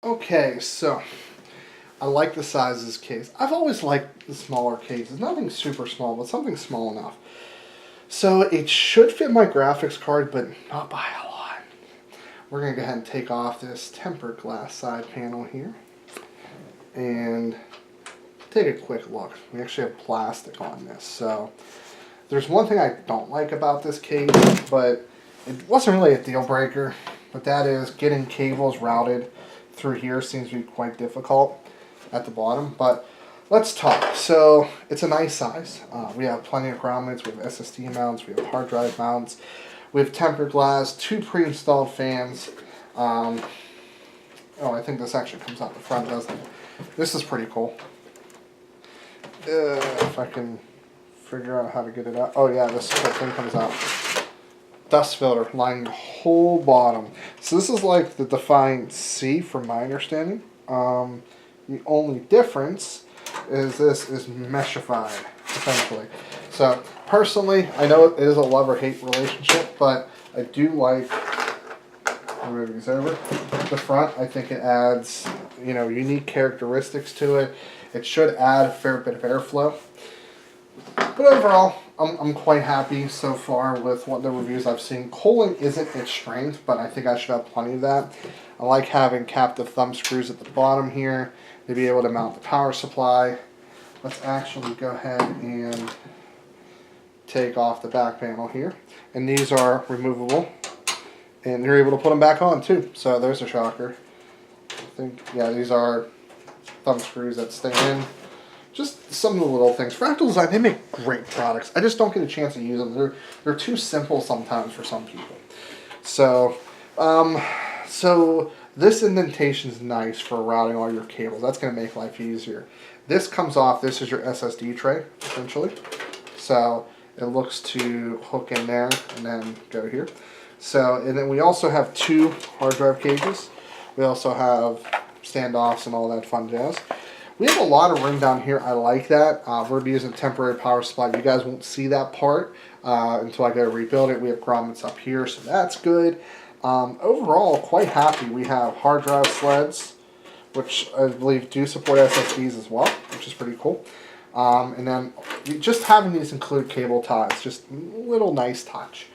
Okay, so I like the size of this case. I've always liked the smaller cases. Nothing super small, but something small enough. So it should fit my graphics card, but not by a lot. We're going to go ahead and take off this tempered glass side panel here. And take a quick look. We actually have plastic on this. So there's one thing I don't like about this case, but it wasn't really a deal breaker. But that is getting cables routed through here seems to be quite difficult at the bottom. But let's talk. So it's a nice size. We have plenty of ground mounts. We have SSD mounts. We have hard drive mounts. We have tempered glass, 2 pre-installed fans. Oh, I think this actually comes out the front, doesn't it? This is pretty cool. If I can figure out how to get it out. Oh yeah, this whole thing comes out. Dust filter lining the whole bottom. So this is like the Meshify-C from my understanding. The only difference is this is Meshify, essentially. So personally, I know it is a love or hate relationship, but I do like, move these over, the front. I think it adds, unique characteristics to it. It should add a fair bit of airflow. But overall, I'm quite happy so far with what the reviews I've seen. Cooling isn't its strength, but I think I should have plenty of that. I like having captive thumb screws at the bottom here to be able to mount the power supply. Let's actually go ahead and take off the back panel here. And these are removable. And you're able to put them back on too. So there's a shocker. I think, yeah, these are thumb screws that stay in. Just some of the little things. Fractal Design, they make great products. I just don't get a chance to use them. They're too simple sometimes for some people. So, so this indentation is nice for routing all your cables. That's going to make life easier. This comes off. This is your SSD tray, essentially. So it looks to hook in there and then go here. So, and then we also have 2 hard drive cages. We also have standoffs and all that fun jazz. We have a lot of room down here. I like that. We're going to be using temporary power supply. You guys won't see that part until I go to rebuild it. We have grommets up here, so that's good. Overall, quite happy. We have hard drive sleds, which I believe do support SSDs as well, which is pretty cool. And then just having these include cable ties, just a little nice touch.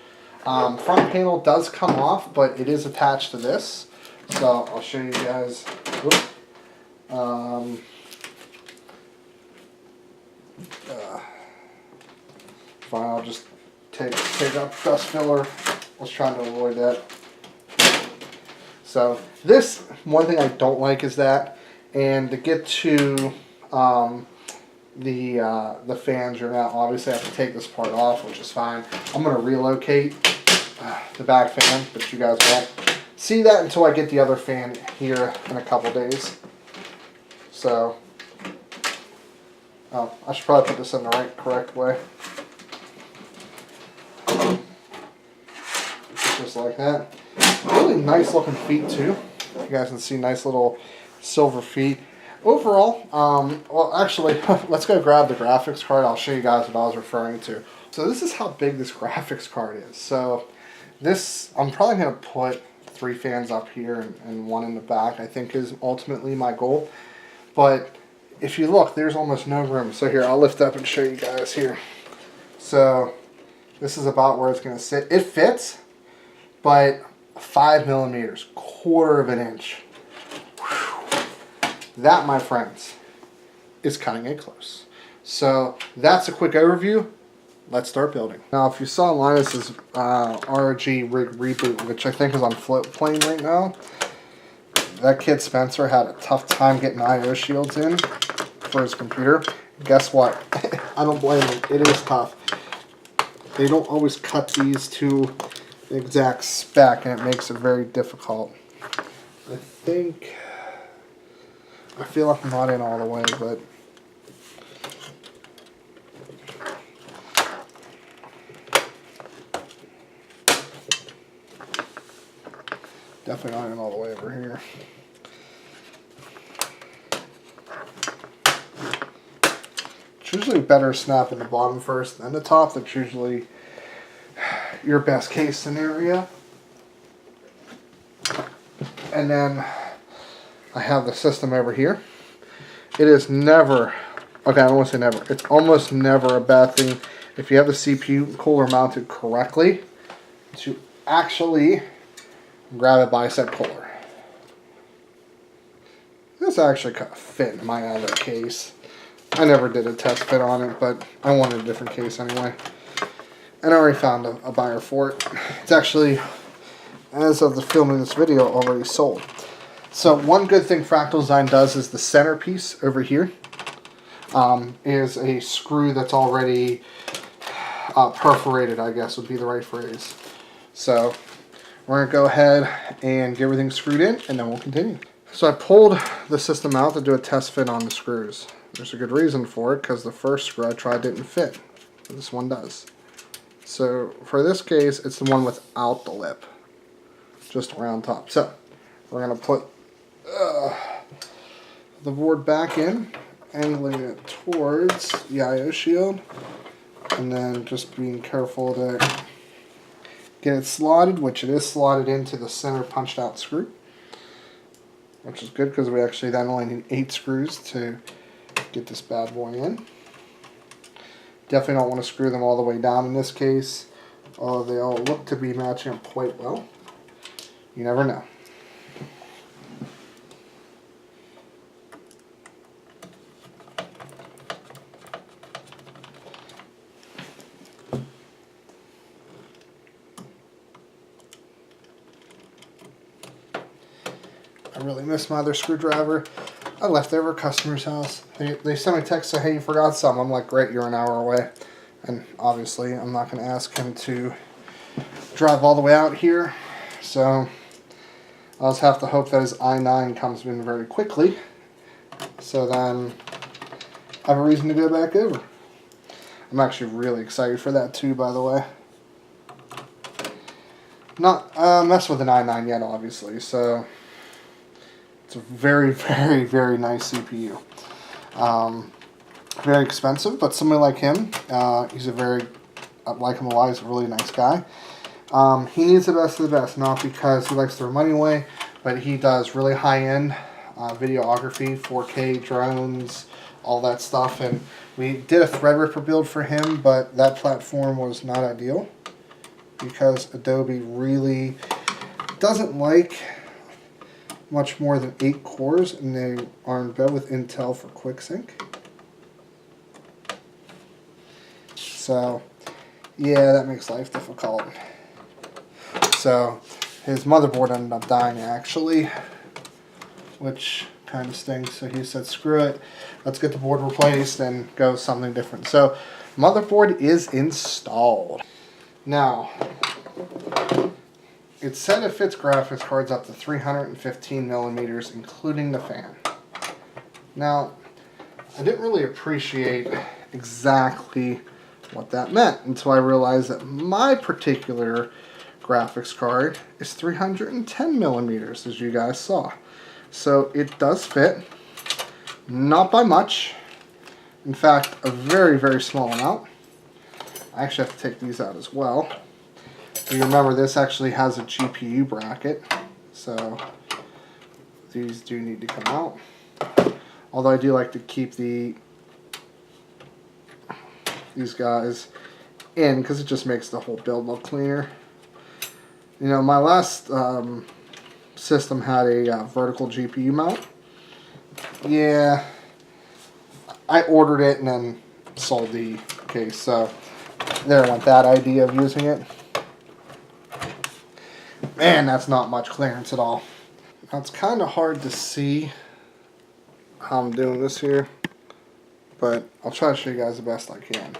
Front panel does come off, but it is attached to this. So I'll show you guys. Fine, I'll just take up dust filler. I was trying to avoid that. So this, one thing I don't like is that, and to get to the fans, you're now obviously have to take this part off, which is fine. I'm going to relocate the back fan, but you guys won't see that until I get the other fan here in a couple days. So, oh, I should probably put this in the correct way. Just like that. Really nice looking feet too. You guys can see nice little silver feet. Overall, well actually, let's go grab the graphics card. I'll show you guys what I was referring to. So this is how big this graphics card is. So this, I'm probably going to put 3 fans up here and 1 in the back, I think is ultimately my goal. But if you look, there's almost no room. So here, I'll lift up and show you guys here. So this is about where it's going to sit. It fits, but 5 millimeters, 1/4 of an inch. Whew. That, my friends, is cutting it close. So that's a quick overview. Let's start building. Now, if you saw Linus's ROG rig reboot, which I think is on Floatplane right now, that kid Spencer had a tough time getting I/O shields in for his computer. Guess what? I don't blame him. It is tough. They don't always cut these to the exact spec, and it makes it very difficult. I feel like I'm not in all the way, but definitely not in all the way over here. It's usually better snapping the bottom first, then the top. That's usually your best case scenario. And then I have the system over here. It is never, okay, I won't say never, it's almost never a bad thing if you have the CPU cooler mounted correctly to actually grab a bicep cooler. This actually kind of fit in my other case. I never did a test fit on it, but I wanted a different case anyway. And I already found a buyer for it. It's actually, as of the filming this video, already sold. So one good thing Fractal Design does is the centerpiece over here is a screw that's already perforated, I guess would be the right phrase. So we're going to go ahead and get everything screwed in, and then we'll continue. So I pulled the system out to do a test fit on the screws. There's a good reason for it, because the first screw I tried didn't fit. But this one does. So for this case, it's the one without the lip. Just around top. So we're going to put the board back in, angling it towards the I/O shield, and then just being careful to get it slotted, which it is slotted into the center punched out screw, which is good because we actually then only need 8 screws to get this bad boy in. Definitely don't want to screw them all the way down in this case, although they all look to be matching up quite well. You never know. I really miss my other screwdriver. I left it over at a customer's house. They sent me a text saying, hey, you forgot something. I'm like, great, you're an hour away. And obviously, I'm not going to ask him to drive all the way out here. So I'll just have to hope that his I-9 comes in very quickly. So then I have a reason to go back over. I'm actually really excited for that too, by the way. Not messed with an I-9 yet, obviously. So it's a very, very, very nice CPU. Very expensive, but somebody like him, he's a very, like him a lot, he's a really nice guy. He needs the best of the best, not because he likes to throw money away, but he does really high-end videography, 4K drones, all that stuff. And we did a Threadripper build for him, but that platform was not ideal because Adobe really doesn't like much more than 8 cores, and they are in bed with Intel for QuickSync. So, yeah, that makes life difficult. So, his motherboard ended up dying actually, which kind of stinks. So he said, screw it, let's get the board replaced and go something different. So, motherboard is installed. Now, it said it fits graphics cards up to 315 millimeters, including the fan. Now, I didn't really appreciate exactly what that meant until I realized that my particular graphics card is 310 millimeters, as you guys saw. So it does fit, not by much. In fact, a very, very small amount. I actually have to take these out as well. You remember this actually has a GPU bracket, so these do need to come out. Although I do like to keep these guys in because it just makes the whole build look cleaner. You know, my last system had a vertical GPU mount. Yeah, I ordered it and then sold the case, so there went that idea of using it. Man, that's not much clearance at all. Now it's kind of hard to see how I'm doing this here, but I'll try to show you guys the best I can.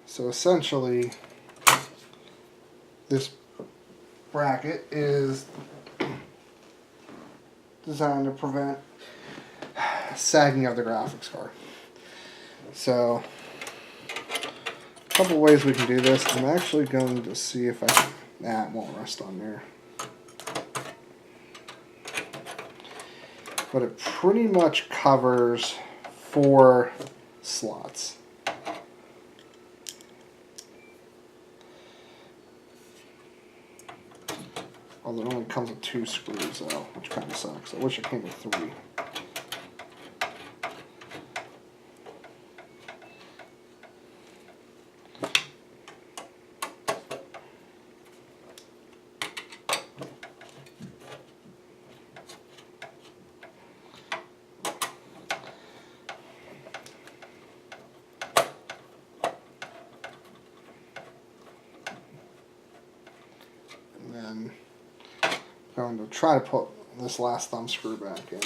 So essentially, this bracket is designed to prevent sagging of the graphics card. So, a couple ways we can do this. I'm actually going to see if I can, nah, it won't rest on there. But it pretty much covers 4 slots. Although it only comes with 2 screws though, which kind of sucks. I wish it came with 3. And then I'm going to try to put this last thumb screw back in.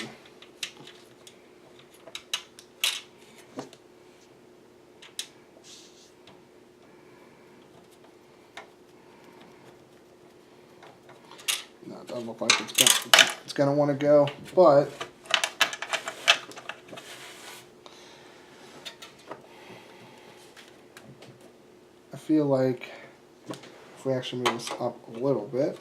No, it doesn't look like it's gonna want to go, but I feel like if we actually move this up a little bit,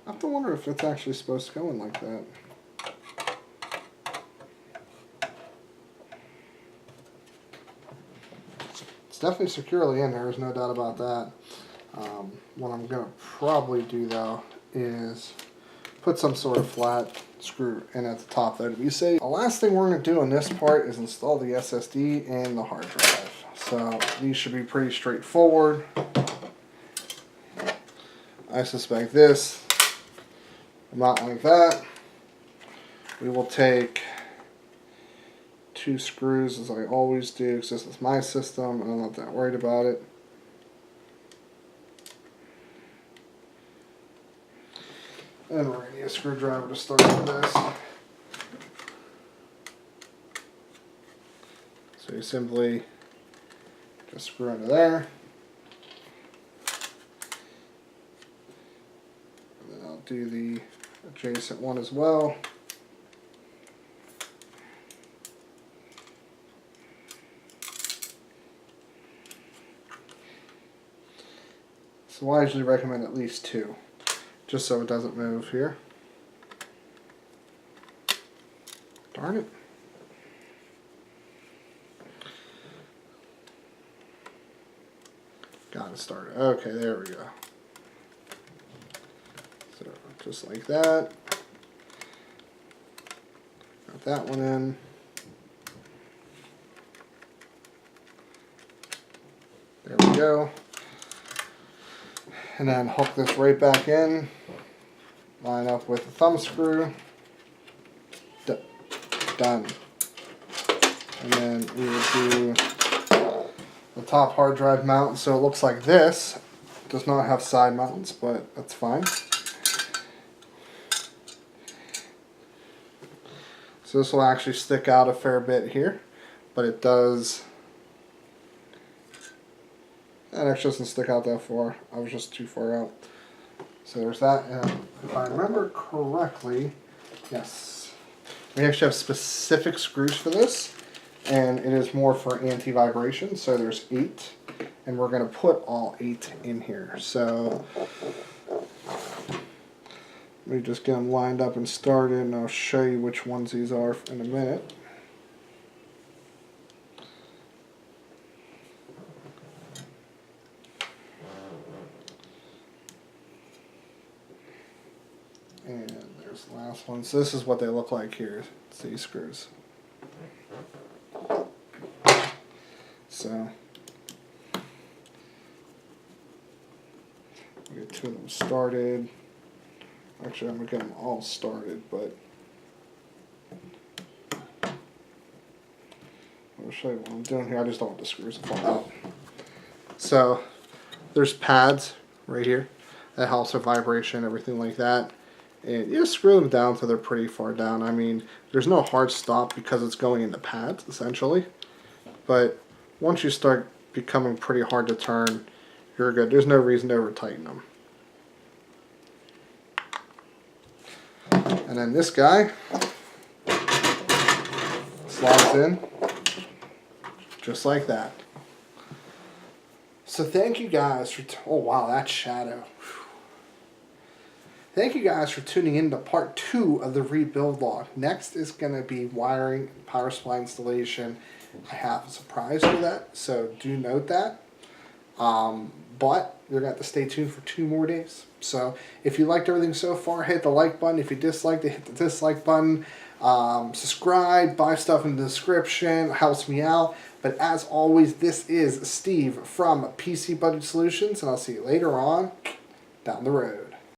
I have to wonder if it's actually supposed to go in like that. It's definitely securely in there, there's no doubt about that. What I'm going to probably do though is put some sort of flat screw in at the top there to be safe. The last thing we're going to do in this part is install the SSD and the hard drive. So these should be pretty straightforward. I suspect this, not like that. We will take 2 screws as I always do because this is my system and I'm not that worried about it. And we're going to need a screwdriver to start with this. So you simply just screw into there. And then I'll do the adjacent one as well. So I usually recommend at least 2. Just so it doesn't move here. Darn it. Got it started. Okay, there we go. So just like that. Got that one in. There we go. And then hook this right back in. Line up with the thumb screw. Done. And then we will do the top hard drive mount. So it looks like this. It does not have side mounts, but that's fine. So this will actually stick out a fair bit here, but it does. That actually doesn't stick out that far. I was just too far out. So there's that. And if I remember correctly, yes, we actually have specific screws for this, and it is more for anti-vibration. So there's 8, and we're going to put all 8 in here. So let me just get them lined up and started, and I'll show you which ones these are in a minute. And there's the last one. So this is what they look like here. It's these screws. So we get 2 of them started. Actually, I'm going to get them all started, but I'll show you what I'm doing here. I just don't want the screws to fall out. So there's pads right here that helps with vibration, everything like that. And you just screw them down till they're pretty far down. I mean, there's no hard stop because it's going in the pads, essentially. But once you start becoming pretty hard to turn, you're good. There's no reason to over tighten them. And then this guy slides in just like that. So thank you guys for, oh wow, that shadow. Thank you guys for tuning in to part 2 of the rebuild log. Next is going to be wiring, power supply installation. I have a surprise for that, so do note that. But you're going to have to stay tuned for 2 more days. So if you liked everything so far, hit the like button. If you disliked it, hit the dislike button. Subscribe, buy stuff in the description, helps me out. But as always, this is Steve from PC Budget Solutions, and I'll see you later on down the road.